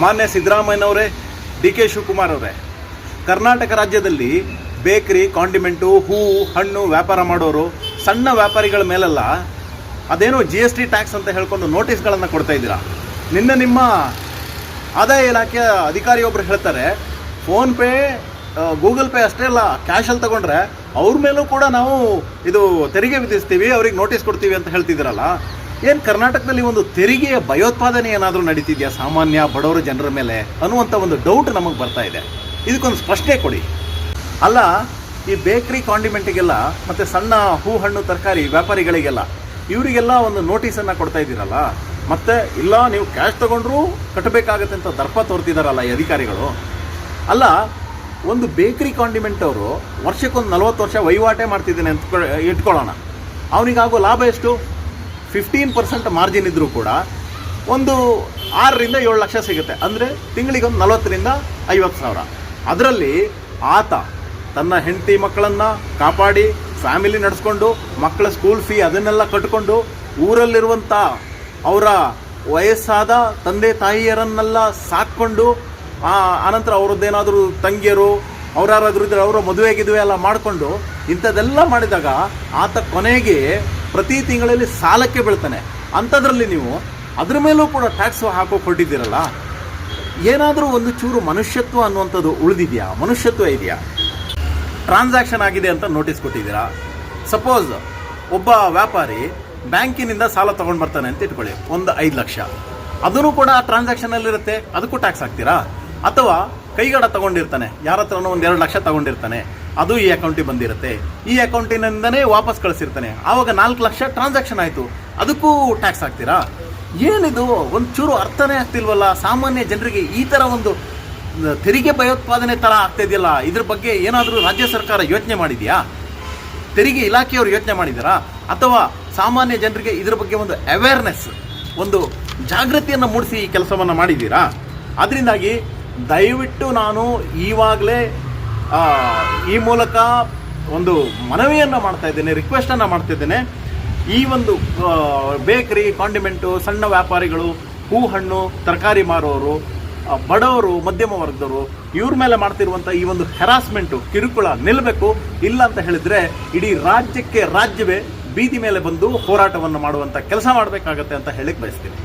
ಮಾನ್ಯ ಸಿದ್ದರಾಮಯ್ಯನವರೇ, D K Shivakumar ಅವರೇ, ಕರ್ನಾಟಕ ರಾಜ್ಯದಲ್ಲಿ ಬೇಕರಿ, ಕಾಂಡಿಮೆಂಟು, ಹೂವು, ಹಣ್ಣು ವ್ಯಾಪಾರ ಮಾಡೋರು, ಸಣ್ಣ ವ್ಯಾಪಾರಿಗಳ ಮೇಲೆಲ್ಲ ಅದೇನೋ GST ಟ್ಯಾಕ್ಸ್ ಅಂತ ಹೇಳ್ಕೊಂಡು ನೋಟಿಸ್ಗಳನ್ನು ಕೊಡ್ತಾ ಇದ್ದೀರಾ. ನಿನ್ನೆ ನಿಮ್ಮ ಆದಾಯ ಇಲಾಖೆಯ ಅಧಿಕಾರಿಯೊಬ್ಬರು ಹೇಳ್ತಾರೆ, ಫೋನ್ಪೇ, ಗೂಗಲ್ ಪೇ ಅಷ್ಟೇ ಅಲ್ಲ, ಕ್ಯಾಶಲ್ಲಿ ತಗೊಂಡ್ರೆ ಅವ್ರ ಮೇಲೂ ಕೂಡ ನಾವು ಇದು ತೆರಿಗೆ ವಿಧಿಸ್ತೀವಿ, ಅವ್ರಿಗೆ ನೋಟಿಸ್ ಕೊಡ್ತೀವಿ ಅಂತ ಹೇಳ್ತಿದ್ದೀರಲ್ಲ. ಏನು ಕರ್ನಾಟಕದಲ್ಲಿ ಒಂದು ತೆರಿಗೆಯ ಭಯೋತ್ಪಾದನೆ ಏನಾದರೂ ನಡೀತಿದೆಯಾ ಸಾಮಾನ್ಯ ಬಡವರ ಜನರ ಮೇಲೆ ಅನ್ನುವಂಥ ಒಂದು ಡೌಟ್ ನಮಗೆ ಬರ್ತಾ ಇದೆ. ಇದಕ್ಕೊಂದು ಸ್ಪಷ್ಟನೆ ಕೊಡಿ. ಅಲ್ಲ, ಈ ಬೇಕ್ರಿ, ಕಾಂಡಿಮೆಂಟಿಗೆಲ್ಲ ಮತ್ತು ಸಣ್ಣ ಹೂ, ಹಣ್ಣು, ತರಕಾರಿ ವ್ಯಾಪಾರಿಗಳಿಗೆಲ್ಲ ಇವರಿಗೆಲ್ಲ ಒಂದು ನೋಟಿಸನ್ನು ಕೊಡ್ತಾ ಇದ್ದೀರಲ್ಲ, ಮತ್ತು ಇಲ್ಲ ನೀವು ಕ್ಯಾಶ್ ತೊಗೊಂಡ್ರೂ ಕಟ್ಟಬೇಕಾಗತ್ತೆ ಅಂತ ದರ್ಪ ತೋರ್ತಿದ್ದಾರಲ್ಲ ಈ ಅಧಿಕಾರಿಗಳು. ಅಲ್ಲ, ಒಂದು ಬೇಕ್ರಿ, ಕಾಂಡಿಮೆಂಟ್ ಅವರು ವರ್ಷಕ್ಕೊಂದು 40 ವರ್ಷ ವಹಿವಾಟೇ ಮಾಡ್ತಿದ್ದೇನೆ ಅಂತ ಇಟ್ಕೊಳ್ಳೋಣ. ಅವನಿಗಾಗೋ ಲಾಭ ಎಷ್ಟು? 15% ಮಾರ್ಜಿನ್ ಇದ್ದರೂ ಕೂಡ ಒಂದು 6 ರಿಂದ 7 ಲಕ್ಷ ಸಿಗುತ್ತೆ. ಅಂದರೆ ತಿಂಗಳಿಗೊಂದು 40 ರಿಂದ 50 ಸಾವಿರ. ಅದರಲ್ಲಿ ಆತ ತನ್ನ ಹೆಂಡತಿ ಮಕ್ಕಳನ್ನು ಕಾಪಾಡಿ, ಫ್ಯಾಮಿಲಿ ನಡೆಸ್ಕೊಂಡು, ಮಕ್ಕಳ ಸ್ಕೂಲ್ ಫೀ ಅದನ್ನೆಲ್ಲ ಕಟ್ಕೊಂಡು, ಊರಲ್ಲಿರುವಂಥ ಅವರ ವಯಸ್ಸಾದ ತಂದೆ ತಾಯಿಯರನ್ನೆಲ್ಲ ಸಾಕ್ಕೊಂಡು, ಆನಂತರ ಅವರದ್ದೇನಾದರೂ ತಂಗಿಯರು ಅವರಾರಾದ್ರೂ ಇದ್ದರೆ ಅವರ ಮದುವೆ ಎಲ್ಲ ಮಾಡಿಕೊಂಡು ಇಂಥದ್ದೆಲ್ಲ ಮಾಡಿದಾಗ ಆತ ಕೊನೆಗೆ ಪ್ರತಿ ತಿಂಗಳಲ್ಲಿ ಸಾಲಕ್ಕೆ ಬೀಳ್ತಾನೆ. ಅಂಥದ್ರಲ್ಲಿ ನೀವು ಅದ್ರ ಮೇಲೂ ಕೂಡ ಟ್ಯಾಕ್ಸ್ ಹಾಕೋಕೆ ಹೊರಟಿದ್ದೀರಲ್ಲ, ಏನಾದರೂ ಒಂದು ಚೂರು ಮನುಷ್ಯತ್ವ ಅನ್ನುವಂಥದ್ದು ಉಳಿದಿದೆಯಾ? ಮನುಷ್ಯತ್ವ ಇದೆಯಾ? ಟ್ರಾನ್ಸಾಕ್ಷನ್ ಆಗಿದೆ ಅಂತ ನೋಟಿಸ್ ಕೊಟ್ಟಿದ್ದೀರಾ. ಸಪೋಸ್ ಒಬ್ಬ ವ್ಯಾಪಾರಿ ಬ್ಯಾಂಕಿನಿಂದ ಸಾಲ ತೊಗೊಂಡು ಬರ್ತಾನೆ ಅಂತ ಇಟ್ಕೊಳ್ಳಿ, ಒಂದು 5 ಲಕ್ಷ, ಅದೂ ಕೂಡ ಟ್ರಾನ್ಸಾಕ್ಷನಲ್ಲಿರುತ್ತೆ, ಅದಕ್ಕೂ ಟ್ಯಾಕ್ಸ್ ಹಾಕ್ತೀರಾ? ಅಥವಾ ಕೈಗಡ ತೊಗೊಂಡಿರ್ತಾನೆ, ಯಾರ ಹತ್ರನೂ ಒಂದು 2 ಲಕ್ಷ ತೊಗೊಂಡಿರ್ತಾನೆ, ಅದು ಈ ಅಕೌಂಟಿಗೆ ಬಂದಿರುತ್ತೆ, ಈ ಅಕೌಂಟಿನಿಂದನೇ ವಾಪಸ್ ಕಳಿಸಿರ್ತಾನೆ, ಆವಾಗ 4 ಲಕ್ಷ ಟ್ರಾನ್ಸಾಕ್ಷನ್ ಆಯಿತು, ಅದಕ್ಕೂ ಟ್ಯಾಕ್ಸ್ ಹಾಕ್ತೀರಾ? ಏನಿದು ಒಂಚೂರು ಅರ್ಥನೇ ಆಗ್ತಿಲ್ವಲ್ಲ ಸಾಮಾನ್ಯ ಜನರಿಗೆ. ಈ ಥರ ಒಂದು ತೆರಿಗೆ ಭಯೋತ್ಪಾದನೆ ಥರ ಆಗ್ತಾಯಿದೆಯಲ್ಲ, ಇದ್ರ ಬಗ್ಗೆ ಏನಾದರೂ ರಾಜ್ಯ ಸರ್ಕಾರ ಯೋಚನೆ ಮಾಡಿದೆಯಾ? ತೆರಿಗೆ ಇಲಾಖೆಯವರು ಯೋಚನೆ ಮಾಡಿದಾರಾ? ಅಥವಾ ಸಾಮಾನ್ಯ ಜನರಿಗೆ ಇದ್ರ ಬಗ್ಗೆ ಒಂದು ಅವೇರ್ನೆಸ್, ಒಂದು ಜಾಗೃತಿಯನ್ನು ಮೂಡಿಸಿ ಈ ಕೆಲಸವನ್ನು ಮಾಡಿದ್ದೀರಾ? ಅದರಿಂದಾಗಿ ದಯವಿಟ್ಟು ನಾನು ಈವಾಗಲೇ ಈ ಮೂಲಕ ಒಂದು ಮನವಿಯನ್ನು ಮಾಡ್ತಾ ಇದ್ದೇನೆ, ರಿಕ್ವೆಸ್ಟನ್ನು ಮಾಡ್ತಿದ್ದೇನೆ. ಈ ಒಂದು ಬೇಕರಿ, ಕಾಂಡಿಮೆಂಟು, ಸಣ್ಣ ವ್ಯಾಪಾರಿಗಳು, ಹೂ, ಹಣ್ಣು, ತರಕಾರಿ ಮಾರೋರು, ಬಡವರು, ಮಧ್ಯಮ ವರ್ಗದವರು, ಇವ್ರ ಮೇಲೆ ಮಾಡ್ತಿರುವಂಥ ಈ ಒಂದು ಹೆರಾಸ್ಮೆಂಟು, ಕಿರುಕುಳ ನಿಲ್ಲಬೇಕು. ಇಲ್ಲ ಅಂತ ಹೇಳಿದರೆ ಇಡೀ ರಾಜ್ಯವೇ ಬೀದಿ ಮೇಲೆ ಬಂದು ಹೋರಾಟವನ್ನು ಮಾಡುವಂಥ ಕೆಲಸ ಮಾಡಬೇಕಾಗತ್ತೆ ಅಂತ ಹೇಳಿಕ್ಕೆ ಬಯಸ್ತೀನಿ.